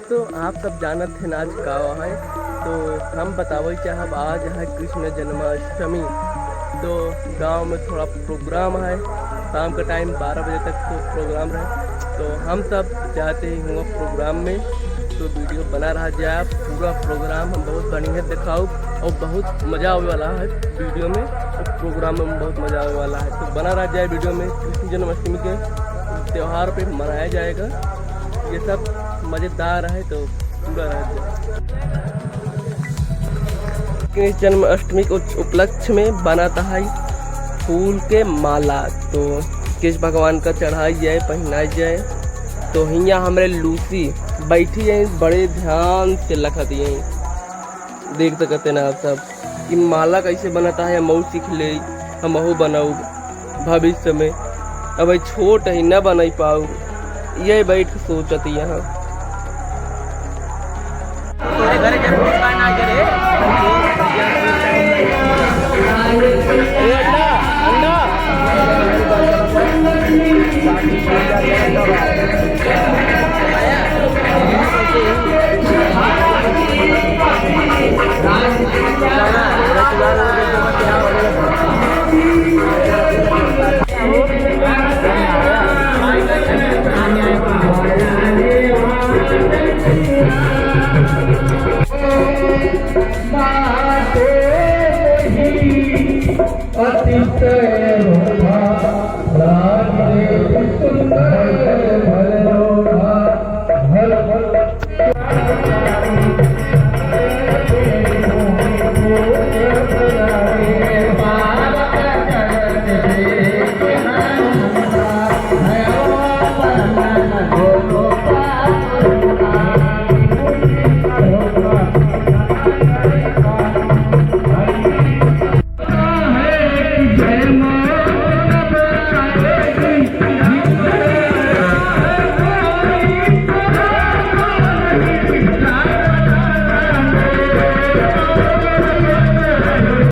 दोस्तों आप सब जानत हैं आज का है। तो हम बतावे चाहब आज है कृष्ण जन्माष्टमी। तो गांव में थोड़ा प्रोग्राम है, शाम का टाइम 12 बजे तक तो प्रोग्राम रहे। तो हम सब चाहते ही हुआ प्रोग्राम में तो वीडियो बना रहा जाए। पूरा प्रोग्राम हम बहुत बढ़िया दिखाओ और बहुत मज़ा आने वाला है वीडियो में। तो प्रोग्राम में बहुत मज़ा आने वाला है, तो बना रहा जाए वीडियो में। कृष्ण जन्माष्टमी के त्यौहार पे मनाया जाएगा, ये सब मज़ेदार है तो पूरा रह जाए। कृष्ण जन्माष्टमी के उपलक्ष्य में बनाता है फूल के माला, तो कृष्ण भगवान का चढ़ाई जाए, पहनाई जाए। तो हियाँ हमारे लूसी बैठी है, बड़े ध्यान से लखत है, देख सकते ना आप सब कि माला कैसे बनाता है। हम सीख ले, हम बनाऊ भविष्य में। अब छोट है न बना पाऊ, ये बैठ के सोचती यहाँ।